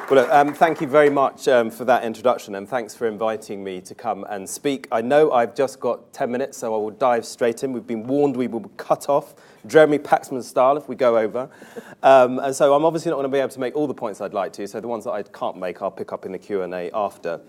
Well, thank you very much for that introduction, and thanks for inviting me to come and speak. I know I've just got 10 minutes, so I will dive straight in. We've been warned we will be cut off, Jeremy Paxman style, if we go over. And so I'm obviously not going to be able to make all the points I'd like to, so the ones that I can't make, I'll pick up in the Q&A after.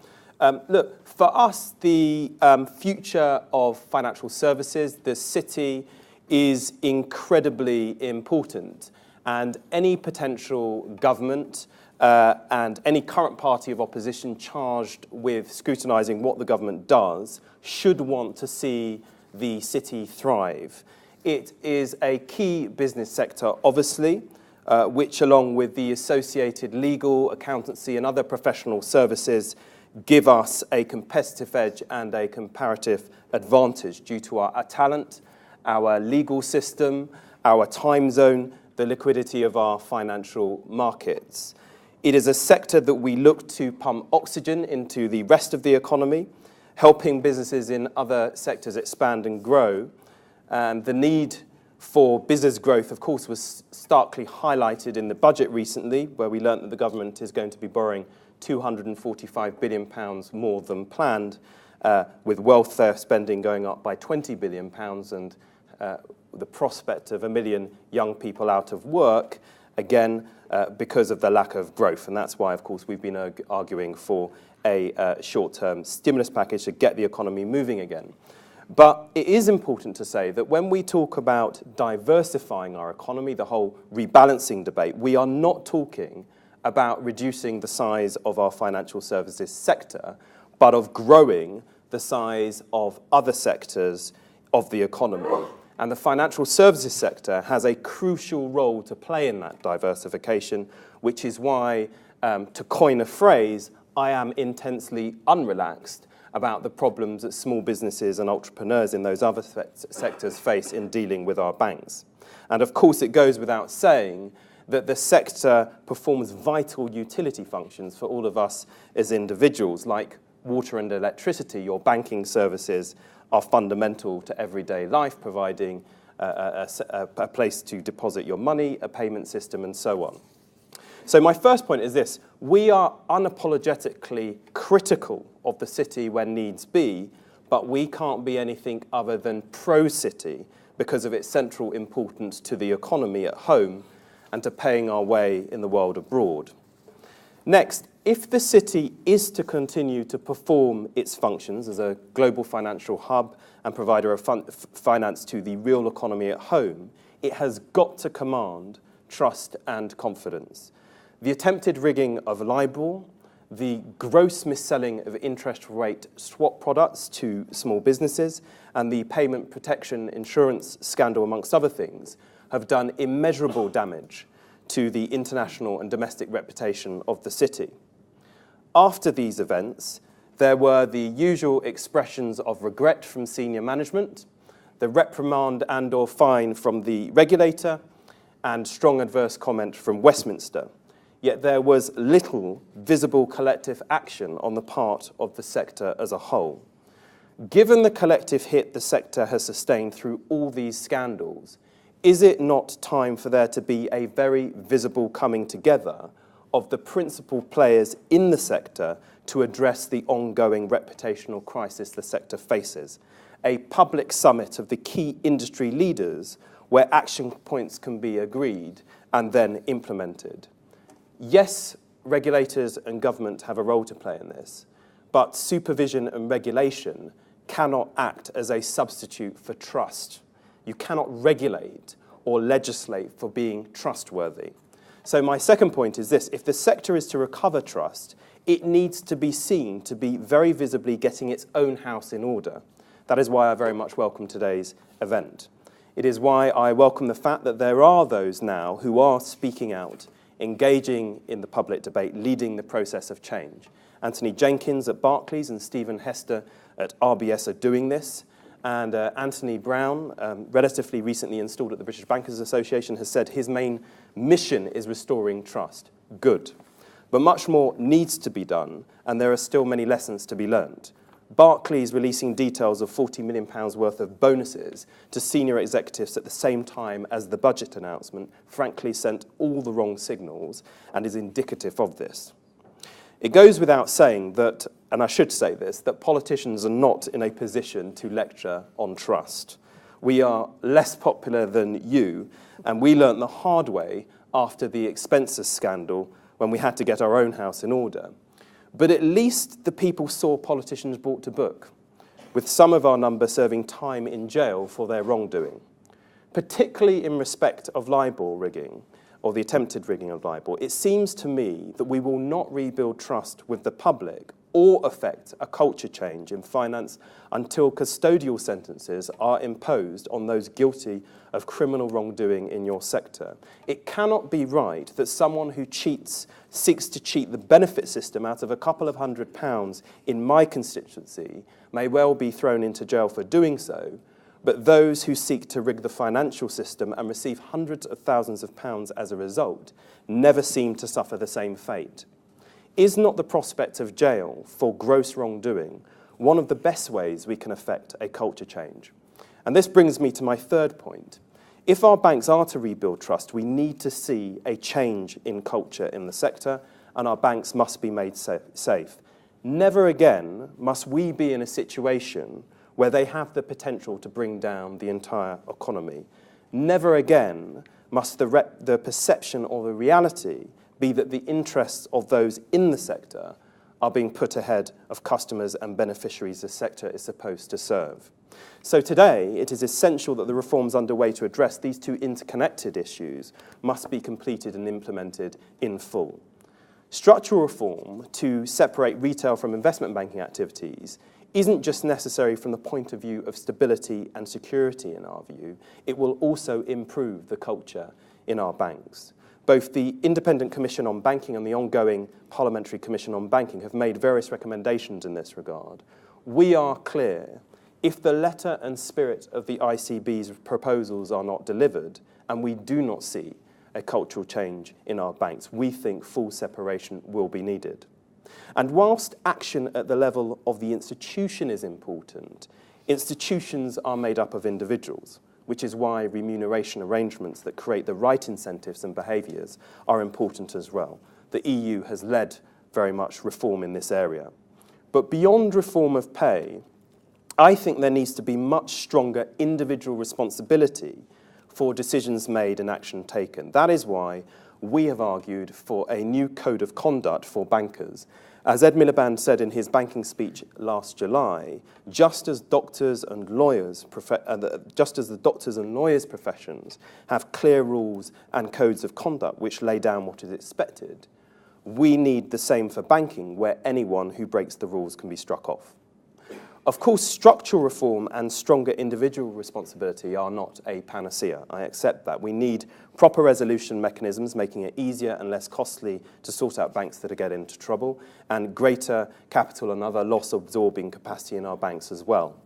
Look, for us, the future of financial services, the city, is incredibly important. And any potential government and any current party of opposition charged with scrutinising what the government does should want to see the city thrive. It is a key business sector, obviously, which along with the associated legal, accountancy and other professional services give us a competitive edge and a comparative advantage due to our talent, our legal system, our time zone, the liquidity of our financial markets. It is a sector that we look to pump oxygen into the rest of the economy, helping businesses in other sectors expand and grow. And the need for business growth, of course, was starkly highlighted in the budget recently, where we learnt that the government is going to be borrowing £245 billion more than planned, with welfare spending going up by £20 billion and the prospect of 1 million young people out of work, again, because of the lack of growth. And that's why, of course, we've been arguing for a short-term stimulus package to get the economy moving again. But it is important to say that when we talk about diversifying our economy, the whole rebalancing debate, we are not talking about reducing the size of our financial services sector, but of growing the size of other sectors of the economy. And the financial services sector has a crucial role to play in that diversification, which is why, to coin a phrase, I am intensely unrelaxed about the problems that small businesses and entrepreneurs in those other sectors face in dealing with our banks. And of course, it goes without saying that the sector performs vital utility functions for all of us as individuals, like water and electricity. Your banking services are fundamental to everyday life, providing a place to deposit your money, a payment system, and so on. So my first point is this: we are unapologetically critical of the city when needs be, but we can't be anything other than pro-city because of its central importance to the economy at home and to paying our way in the world abroad. Next, if the city is to continue to perform its functions as a global financial hub and provider of finance to the real economy at home, it has got to command trust and confidence. The attempted rigging of LIBOR, the gross mis-selling of interest rate swap products to small businesses, and the payment protection insurance scandal, amongst other things, have done immeasurable damage to the international and domestic reputation of the city. After these events, there were the usual expressions of regret from senior management, the reprimand and/or fine from the regulator, and strong adverse comment from Westminster. Yet there was little visible collective action on the part of the sector as a whole. Given the collective hit the sector has sustained through all these scandals, is it not time for there to be a very visible coming together of the principal players in the sector to address the ongoing reputational crisis the sector faces? A public summit of the key industry leaders where action points can be agreed and then implemented. Yes, regulators and government have a role to play in this, but supervision and regulation cannot act as a substitute for trust. You cannot regulate or legislate for being trustworthy. So my second point is this: if the sector is to recover trust, it needs to be seen to be very visibly getting its own house in order. That is why I very much welcome today's event. It is why I welcome the fact that there are those now who are speaking out, engaging in the public debate, leading the process of change. Anthony Jenkins at Barclays and Stephen Hester at RBS are doing this. And Anthony Brown, relatively recently installed at the British Bankers Association, has said his main mission is restoring trust. Good. But much more needs to be done, and there are still many lessons to be learned. Barclays releasing details of £40 million worth of bonuses to senior executives at the same time as the budget announcement, frankly sent all the wrong signals and is indicative of this. It goes without saying that, and I should say this, that politicians are not in a position to lecture on trust. We are less popular than you, and we learnt the hard way after the expenses scandal when we had to get our own house in order. But at least the people saw politicians brought to book, with some of our number serving time in jail for their wrongdoing. Particularly in respect of LIBOR rigging, or the attempted rigging of LIBOR, it seems to me that we will not rebuild trust with the public or affect a culture change in finance until custodial sentences are imposed on those guilty of criminal wrongdoing in your sector. It cannot be right that someone who seeks to cheat the benefit system out of a couple of £100 in my constituency may well be thrown into jail for doing so, but those who seek to rig the financial system and receive hundreds of thousands of pounds as a result never seem to suffer the same fate. Is not the prospect of jail for gross wrongdoing one of the best ways we can affect a culture change? And this brings me to my third point. If our banks are to rebuild trust, we need to see a change in culture in the sector, and our banks must be made safe. Never again must we be in a situation where they have the potential to bring down the entire economy. Never again must the perception or the reality be that the interests of those in the sector are being put ahead of customers and beneficiaries the sector is supposed to serve. So today, it is essential that the reforms underway to address these two interconnected issues must be completed and implemented in full. Structural reform to separate retail from investment banking activities isn't just necessary from the point of view of stability and security in our view, it will also improve the culture in our banks. Both the Independent Commission on Banking and the ongoing Parliamentary Commission on Banking have made various recommendations in this regard. We are clear, if the letter and spirit of the ICB's proposals are not delivered, and we do not see a cultural change in our banks, we think full separation will be needed. And whilst action at the level of the institution is important, institutions are made up of individuals, which is why remuneration arrangements that create the right incentives and behaviours are important as well. The EU has led very much reform in this area. But beyond reform of pay, I think there needs to be much stronger individual responsibility for decisions made and action taken. That is why we have argued for a new code of conduct for bankers. As Ed Miliband said in his banking speech last July, just as the doctors and lawyers professions have clear rules and codes of conduct which lay down what is expected, we need the same for banking, where anyone who breaks the rules can be struck off. Of course, structural reform and stronger individual responsibility are not a panacea. I accept that. We need proper resolution mechanisms, making it easier and less costly to sort out banks that get into trouble, and greater capital and other loss-absorbing capacity in our banks as well.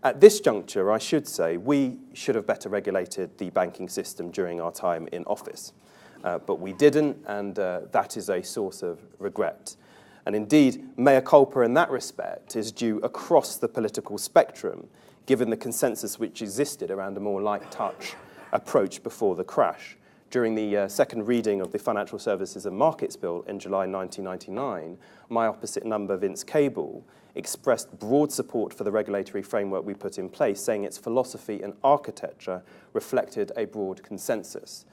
At this juncture, I should say, we should have better regulated the banking system during our time in office. But we didn't, and that is a source of regret. And indeed, mea culpa in that respect is due across the political spectrum, given the consensus which existed around a more light touch approach before the crash. During the second reading of the Financial Services and Markets Bill in July 1999, my opposite number, Vince Cable, expressed broad support for the regulatory framework we put in place, saying its philosophy and architecture reflected a broad consensus.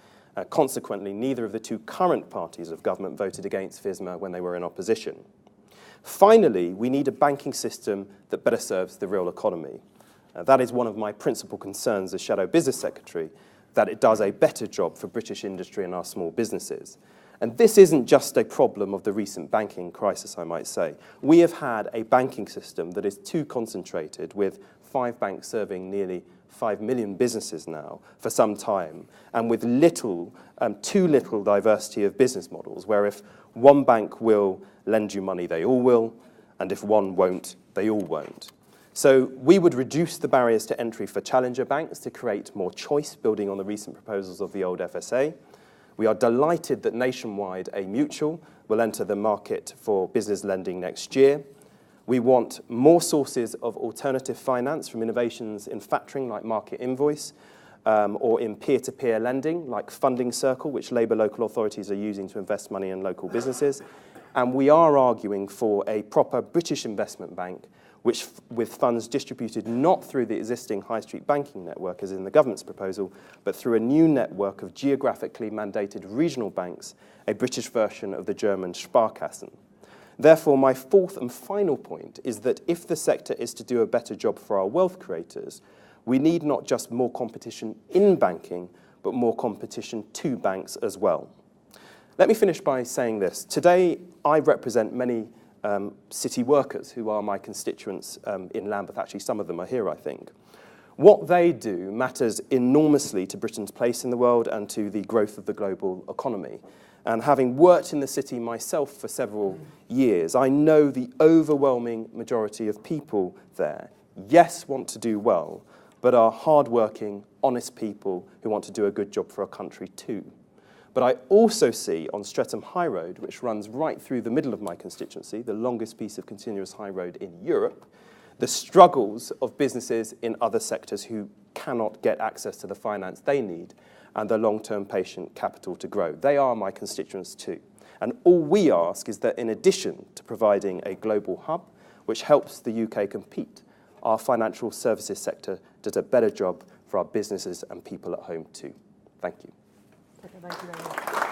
Consequently, neither of the two current parties of government voted against FSMA when they were in opposition. Finally, we need a banking system that better serves the real economy. That is one of my principal concerns as Shadow Business Secretary, that it does a better job for British industry and our small businesses. And this isn't just a problem of the recent banking crisis, I might say. We have had a banking system that is too concentrated, with 5 banks serving nearly 5 million businesses now for some time, and with too little diversity of business models, where if one bank will lend you money, they all will, and if one won't, they all won't. So we would reduce the barriers to entry for challenger banks to create more choice, building on the recent proposals of the old FSA. We are delighted that Nationwide, a mutual, will enter the market for business lending next year. We want more sources of alternative finance from innovations in factoring like Market Invoice, or in peer-to-peer lending like Funding Circle, which Labour local authorities are using to invest money in local businesses. And we are arguing for a proper British investment bank, which, with funds distributed not through the existing high street banking network as in the government's proposal, but through a new network of geographically mandated regional banks, a British version of the German Sparkassen. Therefore, my fourth and final point is that if the sector is to do a better job for our wealth creators, we need not just more competition in banking, but more competition to banks as well. Let me finish by saying this. Today, I represent many city workers who are my constituents in Lambeth. Actually, some of them are here, I think. What they do matters enormously to Britain's place in the world and to the growth of the global economy. And having worked in the city myself for several years, I know the overwhelming majority of people there, yes, want to do well, but are hard-working, honest people who want to do a good job for our country too. But I also see on Streatham High Road, which runs right through the middle of my constituency, the longest piece of continuous high road in Europe, the struggles of businesses in other sectors who cannot get access to the finance they need and the long-term patient capital to grow. They are my constituents too. And all we ask is that in addition to providing a global hub, which helps the UK compete, our financial services sector does a better job for our businesses and people at home too. Thank you. Thank you very much.